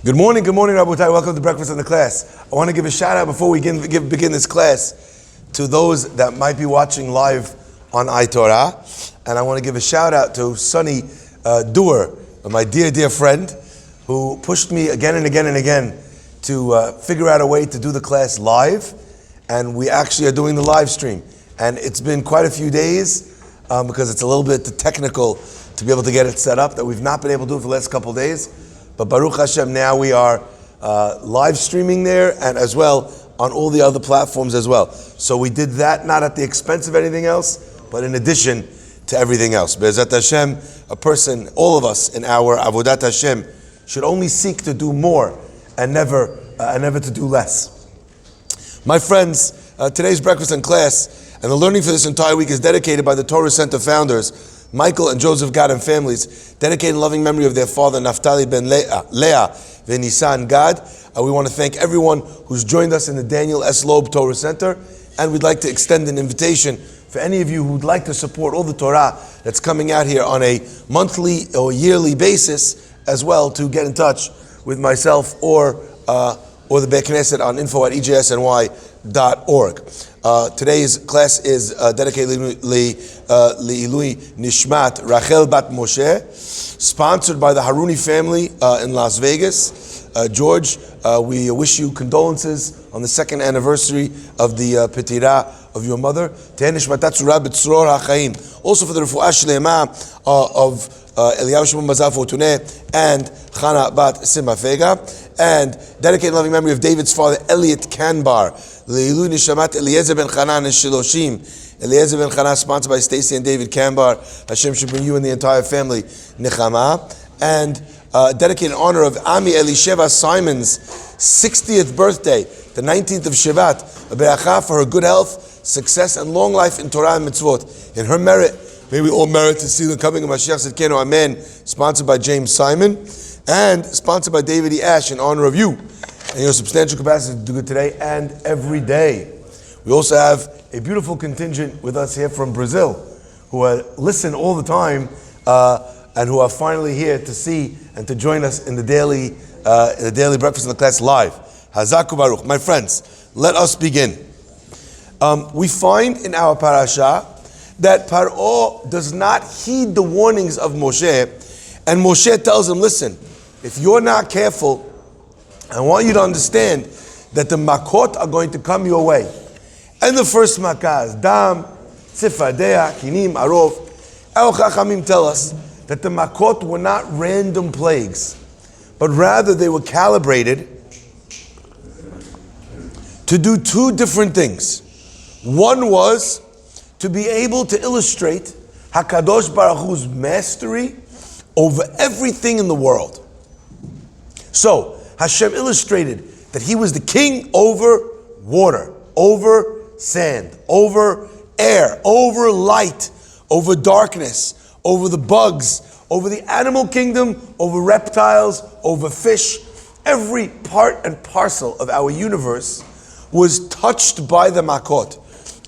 Good morning, Rabotai. Welcome to Breakfast in the Class. I want to give a shout out before we begin this class to those that might be watching live on iTorah. And I want to give a shout out to Sonny Doer, my dear friend, who pushed me again and again to figure out a way to do the class live. And we actually are doing the live stream. And it's been quite a few days because it's a little bit technical to be able to get it set up that we've not been able to do it for the last couple of days. But Baruch Hashem, now we are live streaming there and as well on all the other platforms as well. So we did that not at the expense of anything else, but in addition to everything else. Be'ezrat Hashem, a person, all of us in our Avodat Hashem should only seek to do more and never to do less. My friends, today's breakfast and class and the learning for this entire week is dedicated by the Torah Center founders, Michael and Joseph Gad and families, dedicated in loving memory of their father, Naftali ben Leah Venisan Gad. We want to thank everyone who's joined us in the Daniel S. Loeb Torah Center, and we'd like to extend an invitation for any of you who'd like to support all the Torah that's coming out here on a monthly or yearly basis, as well, to get in touch with myself or the Beit Knesset on info@ejsny.org. Today's class is dedicated Le'ilui Nishmat Rachel Bat Moshe, sponsored by the Haruni family in Las Vegas. George, we wish you condolences on the second anniversary of the Petira of your mother. Also for the Refuah Shlema of Eliyahu Shimon Mazal Fortuné and Chana Bat Sima Fega, and dedicated loving memory of David's father Elliot Kanbar. Leilu Nishamat Eliezer ben Chanan and Shiloshim. Eliezer ben Chanan, sponsored by Stacy and David Kanbar. Hashem should bring you and the entire family Nechama. And dedicated in honor of Ami Elisheva Simon's 60th birthday, the 19th of Shevat. A beracha for her good health, success, and long life in Torah and mitzvot. In her merit, may we all merit to see the coming of Mashiach Tzidkenu, Amen. Sponsored by James Simon and sponsored by David E. Ash in honor of you and your substantial capacity to do good today and every day. We also have a beautiful contingent with us here from Brazil who listen all the time and who are finally here to see and to join us in the daily breakfast in the class live. Hazaku Baruch. My friends, let us begin. We find in our parasha that Paro does not heed the warnings of Moshe, and Moshe tells him, listen, if you're not careful, I want you to understand that the makot are going to come your way. And the first makah is dam, tzifadea, kinim, arov. Our chachamim tell us that the makot were not random plagues, but rather they were calibrated to do two different things. One was to be able to illustrate HaKadosh Baruch Hu's mastery over everything in the world. So, Hashem illustrated that He was the king over water, over sand, over air, over light, over darkness, over the bugs, over the animal kingdom, over reptiles, over fish. Every part and parcel of our universe was touched by the makot.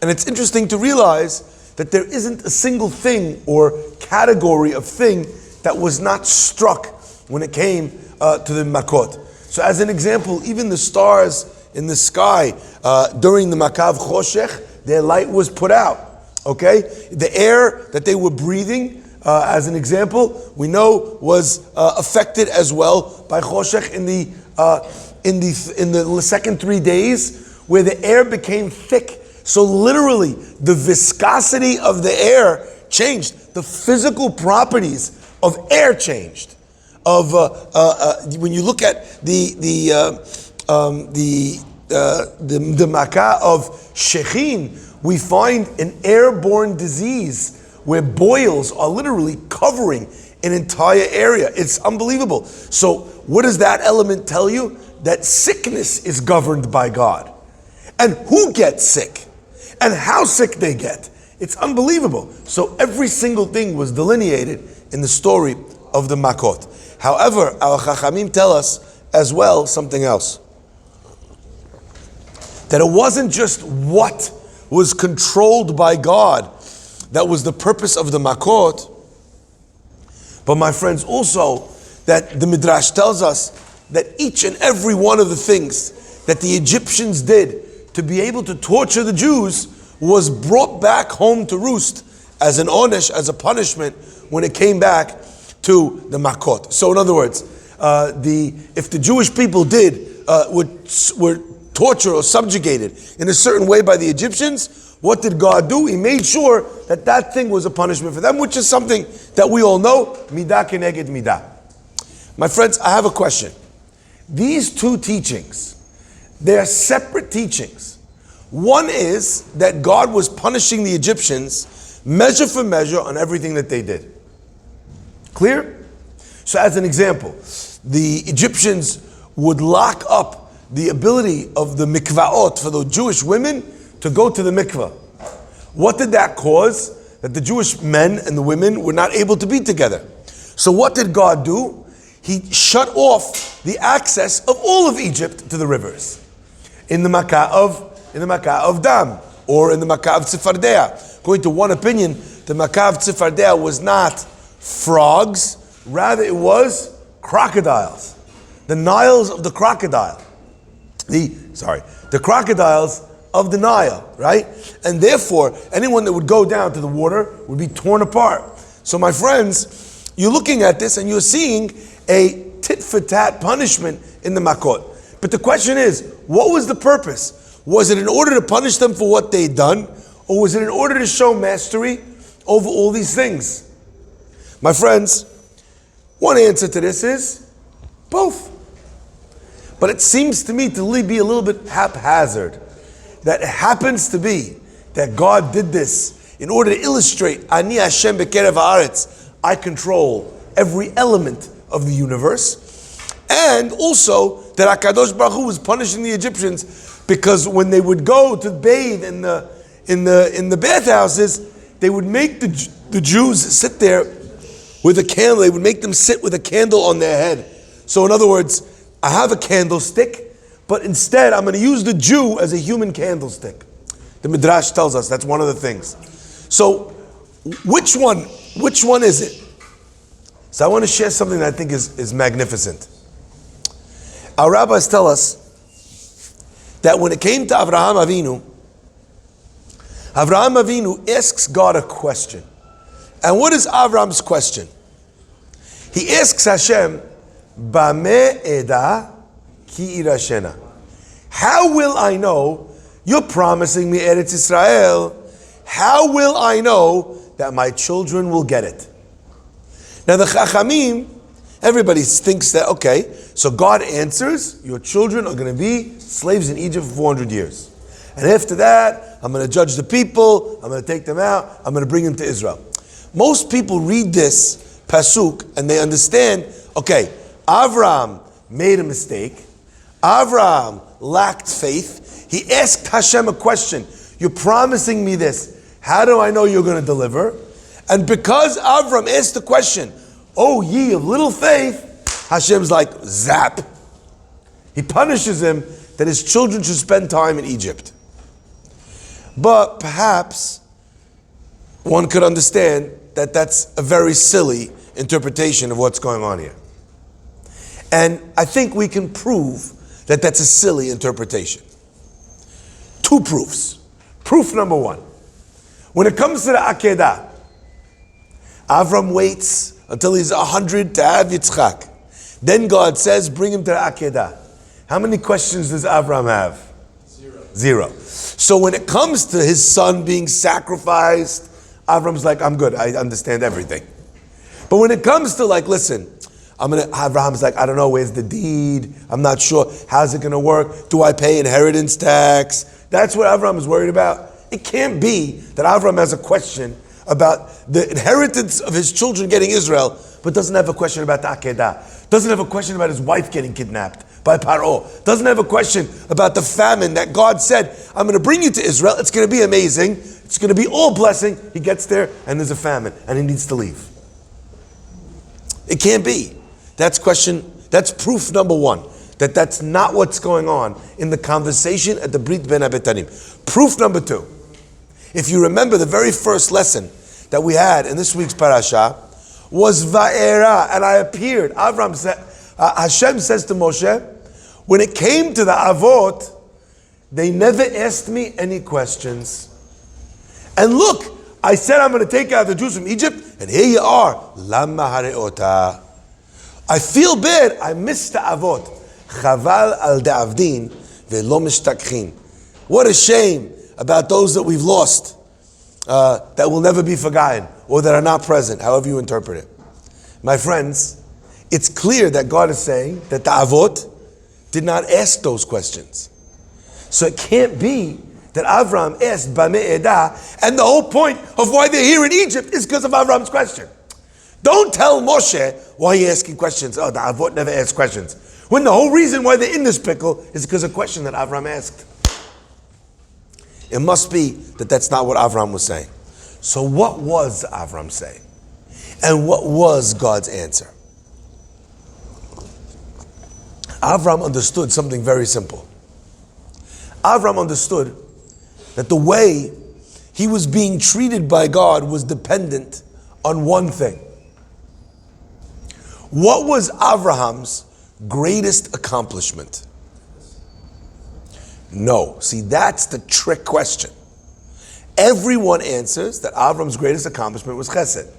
And it's interesting to realize that there isn't a single thing or category of thing that was not struck when it came to the makot. So as an example, even the stars in the sky during the makav choshech, their light was put out. Okay? The air that they were breathing, as an example, we know was affected as well by choshech in the second 3 days, where the air became thick. So literally, the viscosity of the air changed. The physical properties of air changed. When you look at the makkah of Shechin, we find an airborne disease where boils are literally covering an entire area. It's unbelievable. So what does that element tell you? That sickness is governed by God. And who gets sick? And how sick they get. It's unbelievable. So every single thing was delineated in the story of the makot. However, our chachamim tell us as well something else. That it wasn't just what was controlled by God that was the purpose of the makot, but my friends, also that the Midrash tells us that each and every one of the things that the Egyptians did to be able to torture the Jews was brought back home to roost as an onesh, as a punishment when it came back to the Makot. So in other words, if the Jewish people were tortured or subjugated in a certain way by the Egyptians, what did God do? He made sure that that thing was a punishment for them, which is something that we all know, midah keneged midah. My friends, I have a question. These two teachings, they are separate teachings. One is that God was punishing the Egyptians measure for measure on everything that they did. Clear? So as an example, the Egyptians would lock up the ability of the mikvaot for the Jewish women to go to the mikvah. What did that cause? That the Jewish men and the women were not able to be together. So what did God do? He shut off the access of all of Egypt to the rivers. In the Makkah of Dam, or in the Makkah of Tzifardea. According to one opinion, the Makkah of Tzifardea was not frogs, rather it was crocodiles. The Niles of the crocodile. The crocodiles of the Nile, right? And therefore, anyone that would go down to the water would be torn apart. So my friends, you're looking at this and you're seeing a tit for tat punishment in the Makot. But the question is, what was the purpose? Was it in order to punish them for what they'd done? Or was it in order to show mastery over all these things? My friends, one answer to this is both. But it seems to me to be a little bit haphazard. That it happens to be that God did this in order to illustrate, Ani Hashem bekerev haaretz, I control every element of the universe. And also that HaKadosh Baruch Hu was punishing the Egyptians because when they would go to bathe in the bathhouses, they would make the Jews sit there with a candle. They would make them sit with a candle on their head. So in other words, I have a candlestick, but instead I'm going to use the Jew as a human candlestick. The Midrash tells us that's one of the things. So which one is it? So I want to share something that I think is magnificent. Our rabbis tell us that when it came to Avraham Avinu asks God a question. And what is Avram's question? He asks Hashem, Bameh eda ki irashena. How will I know? You're promising me Eretz Israel. How will I know that my children will get it? Now the Chachamim, everybody thinks that, okay, so God answers, your children are going to be slaves in Egypt for 400 years. And after that, I'm going to judge the people, I'm going to take them out, I'm going to bring them to Israel. Most people read this pasuk and they understand, okay, Avram made a mistake. Avram lacked faith. He asked Hashem a question. You're promising me this. How do I know you're going to deliver? And because Avram asked the question, oh ye of little faith, Hashem's like, zap. He punishes him that his children should spend time in Egypt. But perhaps one could understand that that's a very silly interpretation of what's going on here. And I think we can prove that that's a silly interpretation. Two proofs. Proof number one. When it comes to the Akedah, Avram waits until he's 100 to have Yitzchak. Then God says, bring him to the Akedah. How many questions does Avram have? Zero. So when it comes to his son being sacrificed, Avram's like, I'm good, I understand everything. But when it comes to like, listen, Abraham's like, I don't know, where's the deed? I'm not sure. How's it going to work? Do I pay inheritance tax? That's what Abraham is worried about. It can't be that Abraham has a question about the inheritance of his children getting Israel, but doesn't have a question about the Akedah. Doesn't have a question about his wife getting kidnapped by Paro. Doesn't have a question about the famine that God said, I'm going to bring you to Israel. It's going to be amazing. It's going to be all blessing. He gets there and there's a famine and he needs to leave. It can't be. That's proof number one, that that's not what's going on in the conversation at the Brit Ben Abetarim. Proof number two, if you remember the very first lesson that we had in this week's parasha was Vaera, and I appeared. Avram Hashem says to Moshe, when it came to the Avot, they never asked me any questions. And look, I said I'm going to take out the Jews from Egypt, and here you are. Lama hareota. I feel bad. I missed the Avot. Chaval al de'avdin ve'lo mishtakchin. What a shame about those that we've lost, that will never be forgotten, or that are not present, however you interpret it. My friends, it's clear that God is saying that the Avot did not ask those questions. So it can't be that Avram asked Bamei Edah, and the whole point of why they're here in Egypt is because of Avram's question. Don't tell Moshe why you're asking questions. Oh, the Avot never asked questions. When the whole reason why they're in this pickle is because of a question that Avram asked. It must be that that's not what Avram was saying. So what was Avram saying? And what was God's answer? Avram understood something very simple. Avram understood that the way he was being treated by God was dependent on one thing. What was Abraham's greatest accomplishment? No. See, that's the trick question. Everyone answers that Avram's greatest accomplishment was chesed.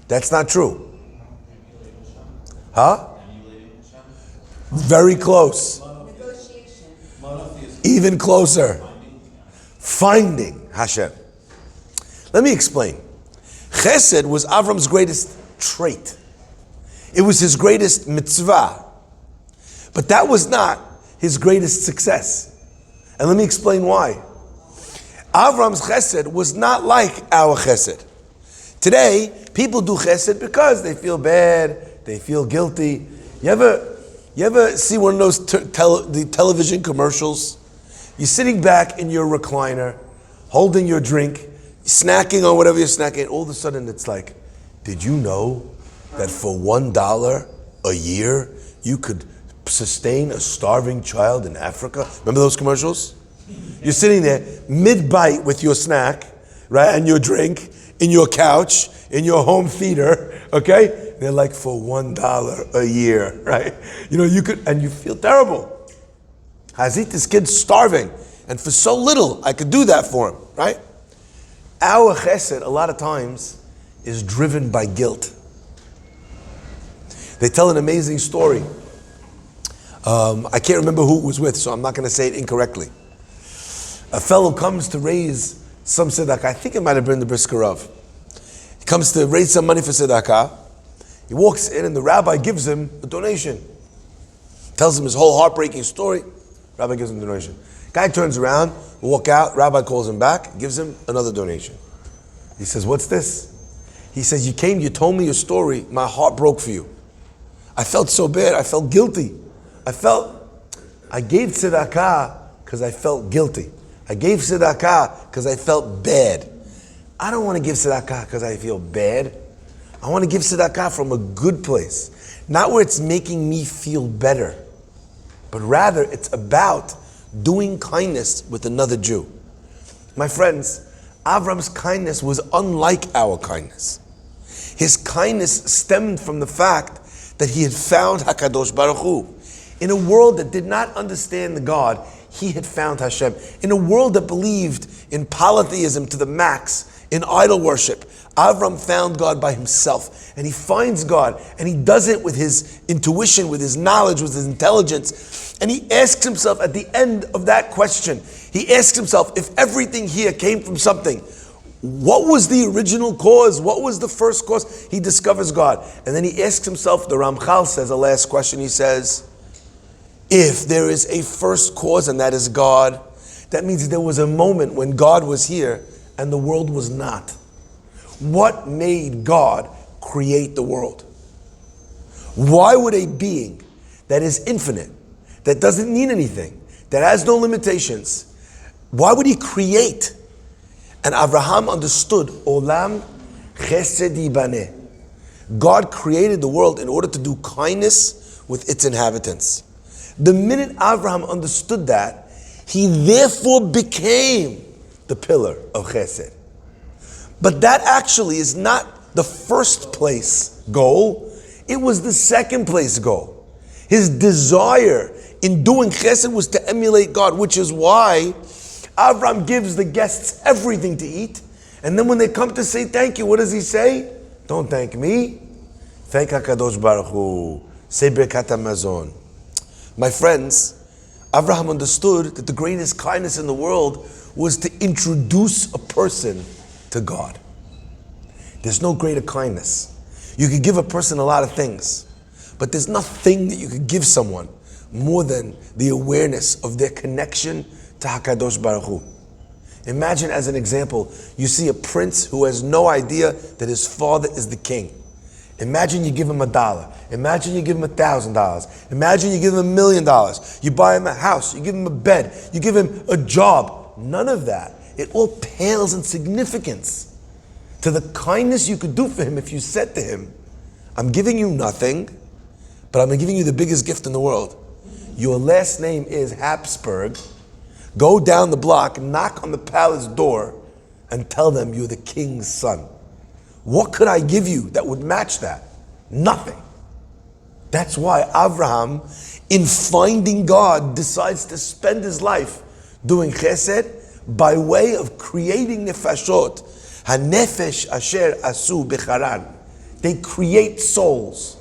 That's not true. Huh? Very close. Even closer. Finding Hashem. Let me explain. Chesed was Avram's greatest trait. It was his greatest mitzvah. But that was not his greatest success. And let me explain why. Avram's chesed was not like our chesed. Today, people do chesed because they feel bad, they feel guilty. You ever see one of those the television commercials? You're sitting back in your recliner, holding your drink, snacking on whatever you're snacking, all of a sudden it's like, did you know that for $1 a year, you could sustain a starving child in Africa? Remember those commercials? You're sitting there, mid-bite with your snack, right, and your drink, in your couch, in your home theater, okay? They're like, for $1 a year, right? You know, you could, and you feel terrible. Hazit, this kid's starving, and for so little, I could do that for him, right? Our chesed, a lot of times, is driven by guilt. They tell an amazing story. I can't remember who it was with, so I'm not going to say it incorrectly. A fellow comes to raise some tzedakah. I think it might have been the Brisker Rav. He comes to raise some money for tzedakah. He walks in and the rabbi gives him a donation. Tells him his whole heartbreaking story. Rabbi gives him a donation. Guy turns around, walk out, rabbi calls him back, gives him another donation. He says, what's this? He says, you came, you told me your story, my heart broke for you. I felt so bad, I felt guilty. I gave tzedakah because I felt guilty. I gave tzedakah because I felt bad. I don't want to give tzedakah because I feel bad. I want to give tzedakah from a good place. Not where it's making me feel better, but rather it's about doing kindness with another Jew. My friends, Avram's kindness was unlike our kindness. His kindness stemmed from the fact that he had found HaKadosh Baruch Hu. In a world that did not understand the God, he had found Hashem. In a world that believed in polytheism to the max, in idol worship, Avram found God by himself. And he finds God, and he does it with his intuition, with his knowledge, with his intelligence. And he asks himself at the end of that question, he asks himself, if everything here came from something, what was the original cause? What was the first cause? He discovers God. And then he asks himself, the Ramchal says, the last question, he says, if there is a first cause and that is God, that means there was a moment when God was here and the world was not. What made God create the world? Why would a being that is infinite, that doesn't need anything, that has no limitations, why would he create? And Abraham understood, Olam chesed yibaneh. God created the world in order to do kindness with its inhabitants. The minute Abraham understood that, he therefore became the pillar of chesed. But that actually is not the first place goal. It was the second place goal. His desire in doing chesed was to emulate God, which is why Avram gives the guests everything to eat. And then when they come to say thank you, what does he say? Don't thank me. Thank HaKadosh Baruch Hu. Say Birkat HaMazon. My friends, Avraham understood that the greatest kindness in the world was to introduce a person to God. There's no greater kindness. You could give a person a lot of things, but there's nothing that you could give someone more than the awareness of their connection to HaKadosh Baruch Hu. Imagine, as an example, you see a prince who has no idea that his father is the king. Imagine you give him $1. Imagine you give him $1,000. Imagine you give him $1 million. You buy him a house. You give him a bed. You give him a job. None of that. It all pales in significance to the kindness you could do for him if you said to him, I'm giving you nothing, but I'm giving you the biggest gift in the world. Your last name is Habsburg. Go down the block, knock on the palace door, and tell them you're the king's son. What could I give you that would match that? Nothing. That's why Avraham, in finding God, decides to spend his life doing chesed by way of creating nefashot. Hanefesh asher asu becharan. They create souls.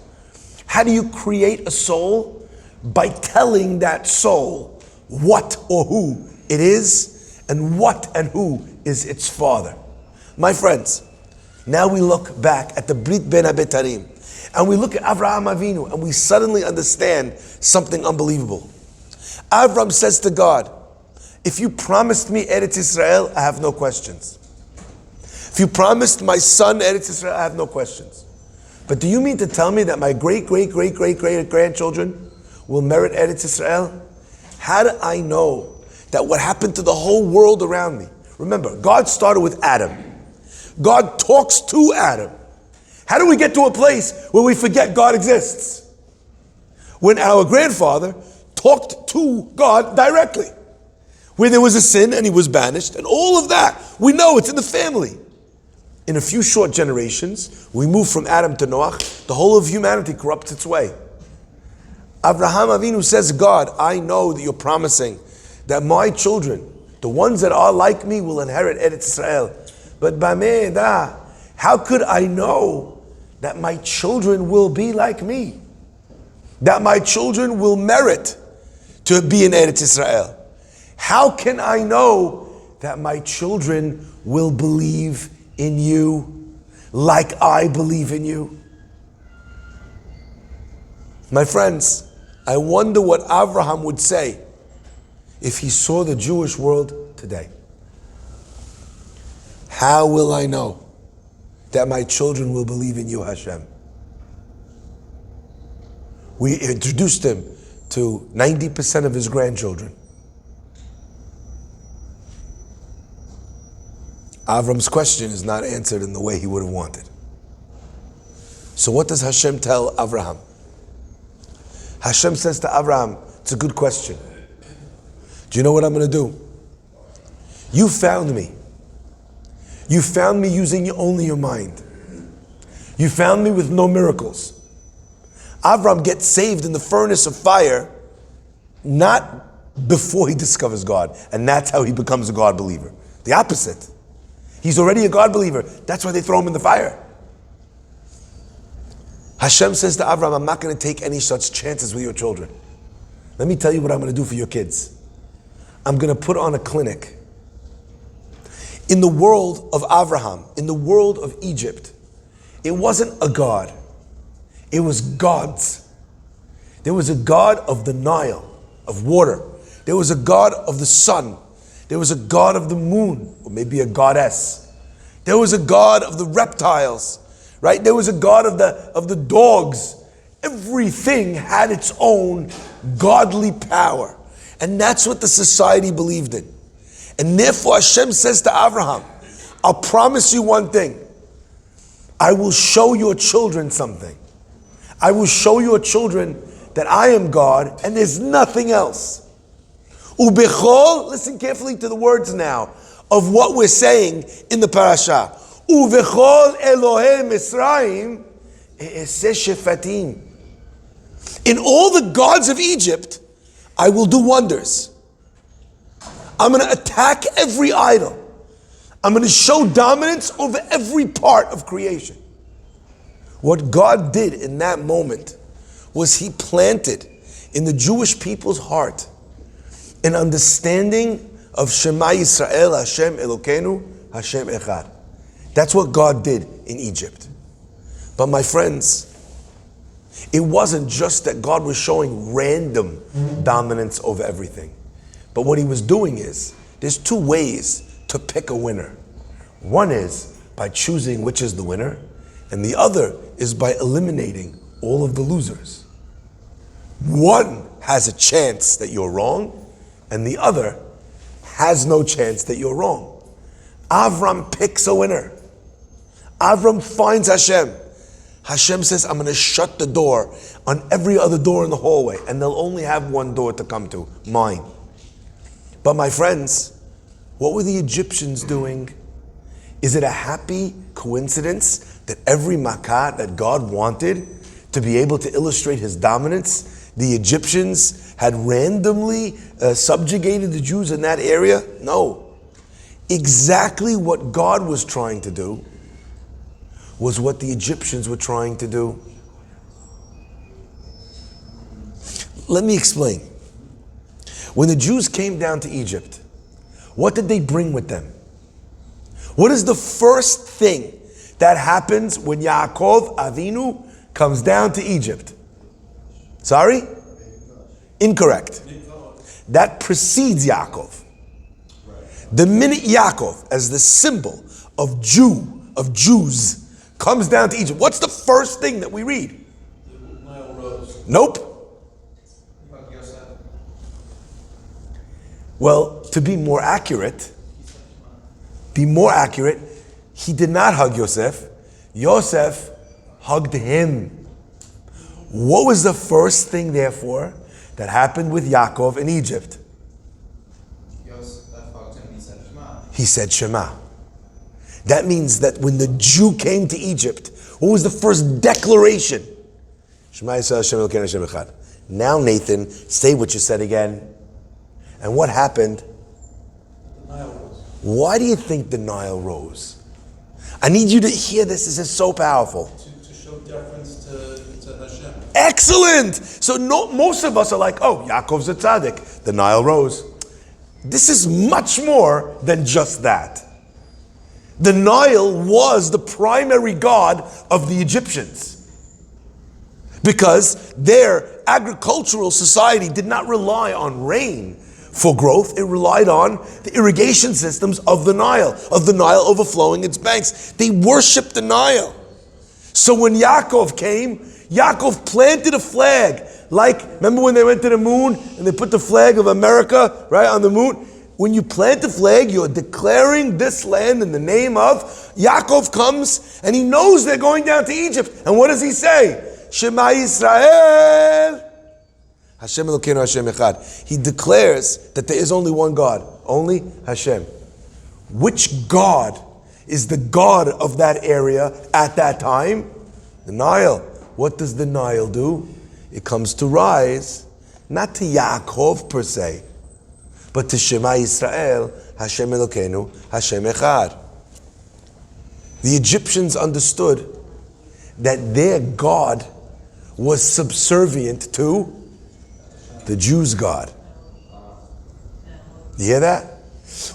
How do you create a soul? By telling that soul what or who it is, and what and who is its father. My friends, now we look back at the Brit Ben Abetarim, and we look at Avraham Avinu, and we suddenly understand something unbelievable. Avram says to God, if you promised me Eretz Israel, I have no questions. If you promised my son Eretz Israel, I have no questions. But do you mean to tell me that my great-great-great-great-great-grandchildren will merit Eretz Israel? How do I know that what happened to the whole world around me? Remember, God started with Adam. God talks to Adam. How do we get to a place where we forget God exists? When our grandfather talked to God directly. Where there was a sin and he was banished, and all of that, we know it's in the family. In a few short generations, we move from Adam to Noach, the whole of humanity corrupts its way. Avraham Avinu says, God, I know that you're promising that my children, the ones that are like me, will inherit Eretz Israel. But Bameda, how could I know that my children will be like me? That my children will merit to be in Eretz Israel? How can I know that my children will believe in you like I believe in you? My friends, I wonder what Avraham would say if he saw the Jewish world today. How will I know that my children will believe in you, Hashem? We introduced him to 90% of his grandchildren. Avram's question is not answered in the way he would have wanted. So what does Hashem tell Avraham? Hashem says to Avraham, it's a good question. Do you know what I'm going to do? You found me. You found me using only your mind. You found me with no miracles. Avram gets saved in the furnace of fire, not before he discovers God, and that's how he becomes a God believer. The opposite. He's already a God believer. That's why they throw him in the fire. Hashem says to Avram, I'm not going to take any such chances with your children. Let me tell you what I'm going to do for your kids. I'm going to put on a clinic. In the world of Avraham, in the world of Egypt, it wasn't a God. It was gods. There was a God of the Nile, of water. There was a God of the sun. There was a God of the moon, or maybe a goddess. There was a God of the reptiles, right? There was a God of the dogs. Everything had its own godly power. And that's what the society believed in. And therefore Hashem says to Avraham, I'll promise you one thing. I will show your children something. I will show your children that I am God and there's nothing else. Ubechol, listen carefully to the words now of what we're saying in the parasha. Ubechol Elohei Misraim e'eseh shefatim. In all the gods of Egypt, I will do wonders. I'm going to attack every idol. I'm going to show dominance over every part of creation. What God did in that moment was He planted in the Jewish people's heart an understanding of Shema Yisrael, Hashem Elokeinu, Hashem Echad. That's what God did in Egypt. But my friends, it wasn't just that God was showing random dominance over everything. But what He was doing is, there's two ways to pick a winner. One is by choosing which is the winner, and the other is by eliminating all of the losers. One has a chance that you're wrong, and the other has no chance that you're wrong. Avram picks a winner. Avram finds Hashem. Hashem says, I'm going to shut the door on every other door in the hallway, and they'll only have one door to come to, mine. But my friends, what were the Egyptians doing? Is it a happy coincidence that every makkah that God wanted to be able to illustrate His dominance, the Egyptians had randomly subjugated the Jews in that area? No. Exactly what God was trying to do was what the Egyptians were trying to do. Let me explain. When the Jews came down to Egypt, what did they bring with them? What is the first thing that happens when Yaakov Avinu comes down to Egypt? Sorry? Incorrect. That precedes Yaakov. The minute Yaakov, as the symbol of Jews, comes down to Egypt, what's the first thing that we read? The Nile rose. Nope. Well, to be more accurate, he did not hug Yosef. Yosef hugged him. What was the first thing, therefore, that happened with Yaakov in Egypt? Yosef hugged him, he said Shema. He said Shema. That means that when the Jew came to Egypt, what was the first declaration? Shema Yisrael, Hashem Elokeinu, Hashem Echad. Now, Nathan, say what you said again. And what happened? The Nile rose. Why do you think the Nile rose? I need you to hear this. This is so powerful. To show deference to Hashem. Excellent! So most of us are like, oh, Yaakov's a tzaddik. The Nile rose. This is much more than just that. The Nile was the primary god of the Egyptians, because their agricultural society did not rely on rain for growth. It relied on the irrigation systems of the Nile overflowing its banks. They worshipped the Nile. So when Yaakov came, Yaakov planted a flag. Like, remember when they went to the moon and they put the flag of America, right, on the moon? When you plant the flag, you're declaring this land in the name of. Yaakov comes and he knows they're going down to Egypt. And what does he say? Shema Yisrael, Hashem Elokeinu, Hashem Echad. He declares that there is only one God, only Hashem. Which God is the God of that area at that time? The Nile. What does the Nile do? It comes to rise, not to Yaakov per se, but to Shema Yisrael, Hashem Elokeinu, Hashem Echad. The Egyptians understood that their God was subservient to the Jews' God. You hear that?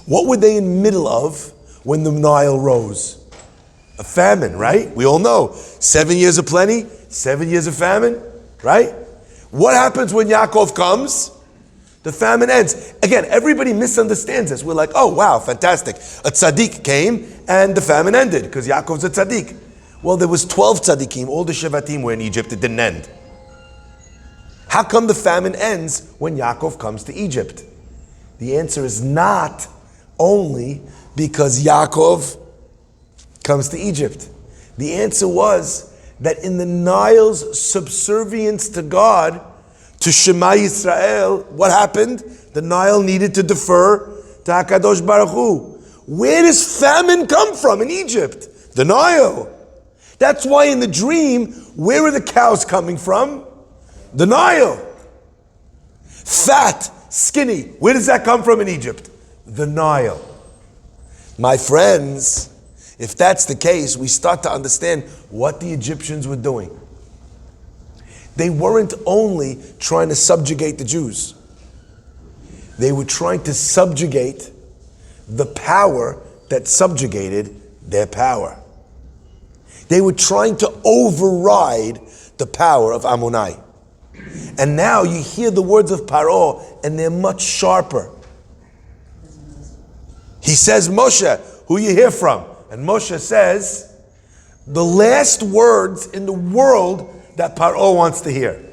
What were they in the middle of when the Nile rose? A famine, right? We all know. 7 years of plenty, 7 years of famine, right? What happens when Yaakov comes? The famine ends. Again, everybody misunderstands this. We're like, oh wow, fantastic. A tzaddik came and the famine ended because Yaakov's a tzaddik. Well, there was 12 tzaddikim. All the Shevatim were in Egypt. It didn't end. How come the famine ends when Yaakov comes to Egypt? The answer is not only because Yaakov comes to Egypt. The answer was that in the Nile's subservience to God, to Shema Yisrael, what happened? The Nile needed to defer to HaKadosh Baruch Hu. Where does famine come from in Egypt? The Nile. That's why in the dream, where are the cows coming from? The Nile. Fat, skinny. Where does that come from in Egypt? The Nile. My friends, if that's the case, we start to understand what the Egyptians were doing. They weren't only trying to subjugate the Jews. They were trying to subjugate the power that subjugated their power. They were trying to override the power of Ammonai. And now you hear the words of Paro, and they're much sharper. He says, Moshe, who you hear from? And Moshe says, the last words in the world that Paro wants to hear.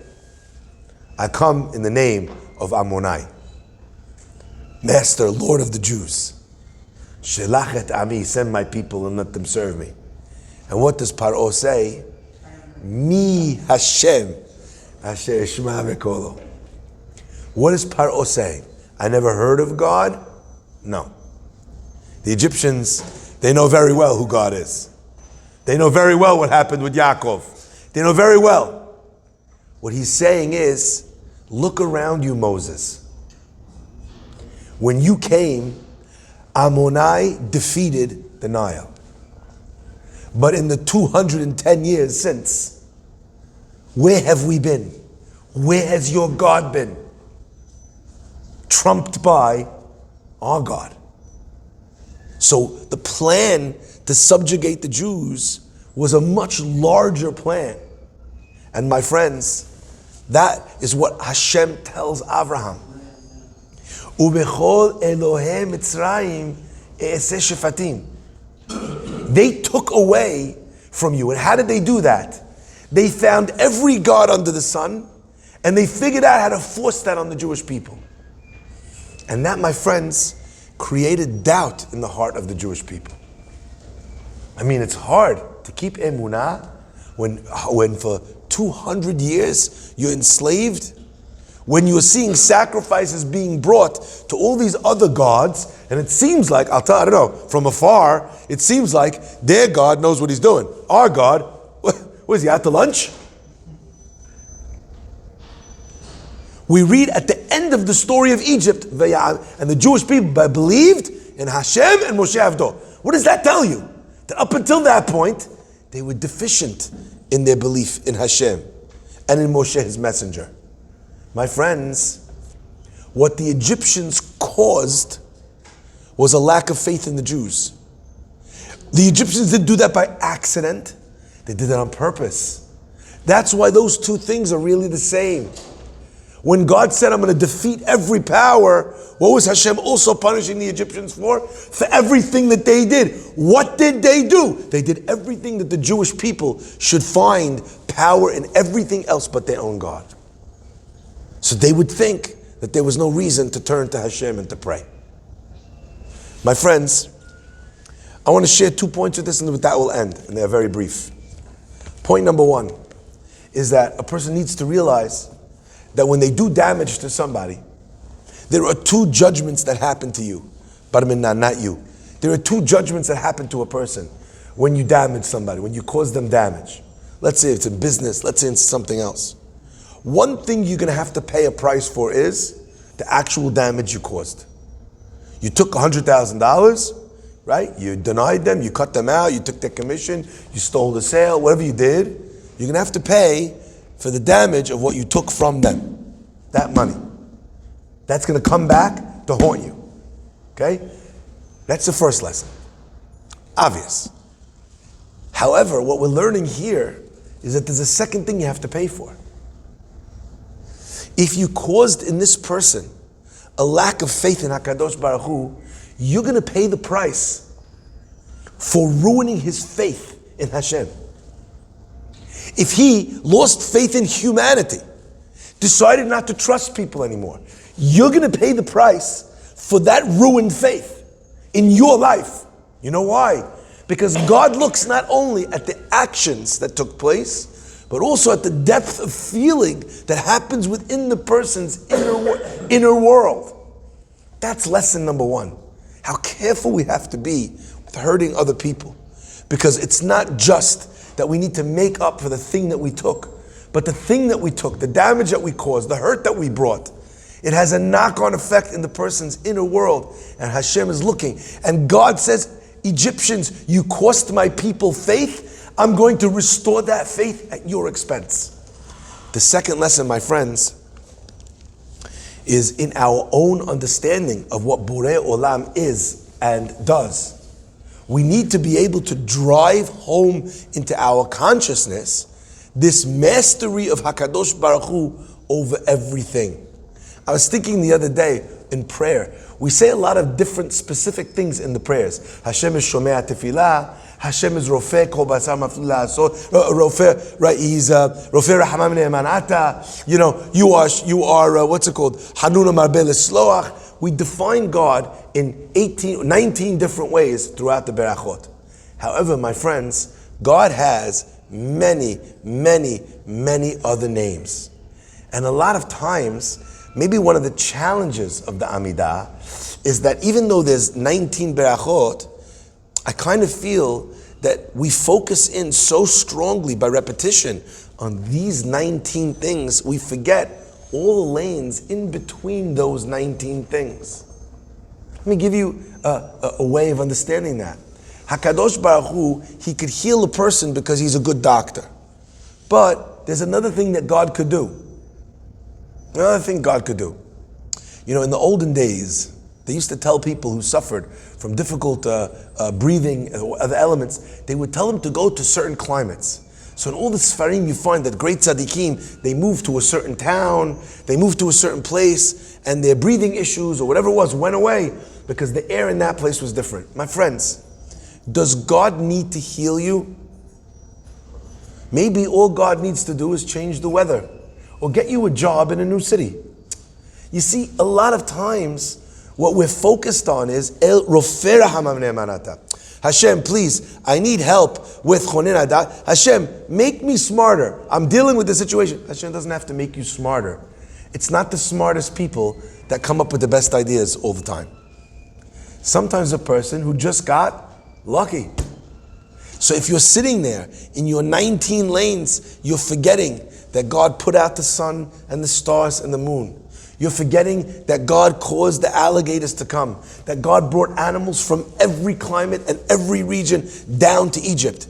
I come in the name of Ammonai. Master, Lord of the Jews. Shelach et ami, send my people and let them serve me. And what does Paro say? Mi Hashem, asher shma v'kolo. What is Paro saying? I never heard of God? No. The Egyptians, they know very well who God is. They know very well what happened with Yaakov. They know very well. What he's saying is, look around you, Moses. When you came, Ammonai defeated the Nile. But in the 210 years since, where have we been? Where has your God been? Trumped by our God. So the plan to subjugate the Jews was a much larger plan. And my friends, that is what Hashem tells Abraham. Ubechol Elohei Mitzrayim e'eseh shefatim. They took away from you. And how did they do that? They found every god under the sun, and they figured out how to force that on the Jewish people. And that, my friends, created doubt in the heart of the Jewish people. I mean, it's hard to keep emunah when for 200 years you're enslaved, when you're seeing sacrifices being brought to all these other gods, and it seems like, I don't know, from afar, it seems like their God knows what he's doing. Our God, what is he, out to lunch? We read at the end of the story of Egypt, and the Jewish people believed in Hashem and Moshe Avdo. What does that tell you? That up until that point, they were deficient in their belief in Hashem and in Moshe, his messenger. My friends, what the Egyptians caused was a lack of faith in the Jews. The Egyptians didn't do that by accident. They did it on purpose. That's why those two things are really the same. When God said, I'm going to defeat every power, what was Hashem also punishing the Egyptians for? For everything that they did. What did they do? They did everything that the Jewish people should find power in everything else but their own God. So they would think that there was no reason to turn to Hashem and to pray. My friends, I want to share 2 points with this, and with that will end, and they're very brief. Point number 1 is that a person needs to realize that when they do damage to somebody, there are 2 judgments that happen to you. Barminna, not you. There are 2 judgments that happen to a person when you damage somebody, when you cause them damage. Let's say it's in business, let's say it's something else. One thing you're going to have to pay a price for is the actual damage you caused. You took $100,000, right? You denied them, you cut them out, you took their commission, you stole the sale, whatever you did, you're going to have to pay for the damage of what you took from them. That money. That's going to come back to haunt you. Okay? That's the first lesson. Obvious. However, what we're learning here is that there's a second thing you have to pay for. If you caused in this person a lack of faith in HaKadosh Baruch Hu, you're going to pay the price for ruining his faith in Hashem. If he lost faith in humanity, decided not to trust people anymore, you're going to pay the price for that ruined faith in your life. You know why? Because God looks not only at the actions that took place, but also at the depth of feeling that happens within the person's inner world. That's lesson number 1. How careful we have to be with hurting other people. Because it's not just that we need to make up for the thing that we took, But the thing that we took, the damage that we caused, the hurt that we brought, it has a knock-on effect in the person's inner world. And Hashem is looking. And God says, Egyptians, you cost my people faith. I'm going to restore that faith at your expense. The second lesson, my friends, is in our own understanding of what Borei Olam is and does. We need to be able to drive home into our consciousness this mastery of HaKadosh Baruch Hu over everything. I was thinking the other day in prayer, we say a lot of different specific things in the prayers. Hashem is Shomea Tefillah, Hashem is Rofeh Kol Basar Mafila, so Rofeh, right? He's Rofeh Rahamam Ne'emanata. You know, you are what's it called? Hanuna Marbel Esloach. We define God in 19 different ways throughout the Berachot. However, my friends, God has many, many, many other names, and a lot of times, maybe one of the challenges of the Amidah is that even though there's 19 Berachot, I kind of feel that we focus in so strongly by repetition on these 19 things, we forget all the lanes in between those 19 things. Let me give you a way of understanding that. HaKadosh Baruch Hu, He could heal a person because He's a good doctor. But there's another thing that God could do. Another thing God could do. You know, in the olden days, they used to tell people who suffered from difficult breathing, other elements, they would tell them to go to certain climates. So in all the Sfarim you find that great tzaddikim, they moved to a certain town, they moved to a certain place, and their breathing issues or whatever it was went away because the air in that place was different. My friends, does God need to heal you? Maybe all God needs to do is change the weather or get you a job in a new city. You see, a lot of times, what we're focused on is El Rofeh Rahamam Ne'emanata. Hashem, please, I need help with Chonin Adat. Hashem, make me smarter. I'm dealing with the situation. Hashem doesn't have to make you smarter. It's not the smartest people that come up with the best ideas all the time. Sometimes a person who just got lucky. So if you're sitting there in your 19 lanes, you're forgetting that God put out the sun and the stars and the moon. You're forgetting that God caused the alligators to come, that God brought animals from every climate and every region down to Egypt.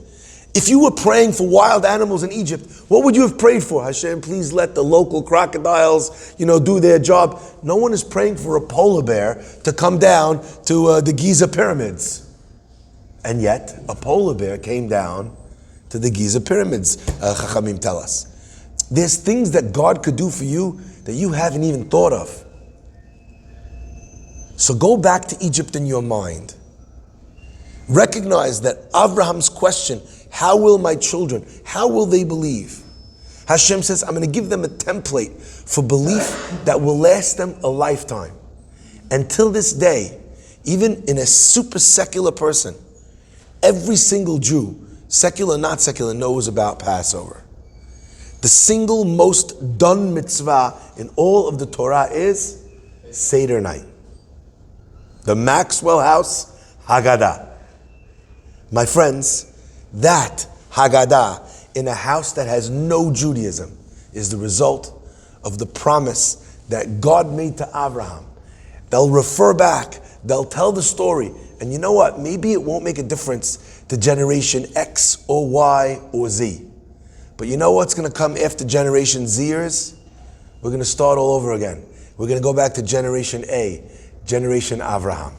If you were praying for wild animals in Egypt, what would you have prayed for? Hashem, please let the local crocodiles, do their job. No one is praying for a polar bear to come down to the Giza pyramids. And yet, a polar bear came down to the Giza pyramids, Chachamim tell us. There's things that God could do for you that you haven't even thought of. So go back to Egypt in your mind. Recognize that Abraham's question, how will my children, how will they believe? Hashem says, I'm going to give them a template for belief that will last them a lifetime. Until this day, even in a super secular person, every single Jew, secular, not secular, knows about Passover. The single most done mitzvah in all of the Torah is Seder night. The Maxwell House Haggadah. My friends, that Haggadah in a house that has no Judaism is the result of the promise that God made to Abraham. They'll refer back, they'll tell the story, and you know what? Maybe it won't make a difference to generation X or Y or Z. But you know what's going to come after generation Zers? We're going to start all over again. We're going to go back to generation A, generation Avraham.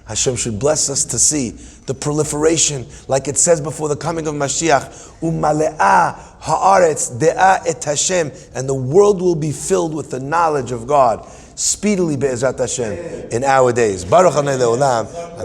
Hashem should bless us to see the proliferation, like it says before the coming of Mashiach, Umale'ah haaretz de'ah et Hashem, and the world will be filled with the knowledge of God, speedily be'ezrat Hashem, in our days. Baruch Adonai le'olam.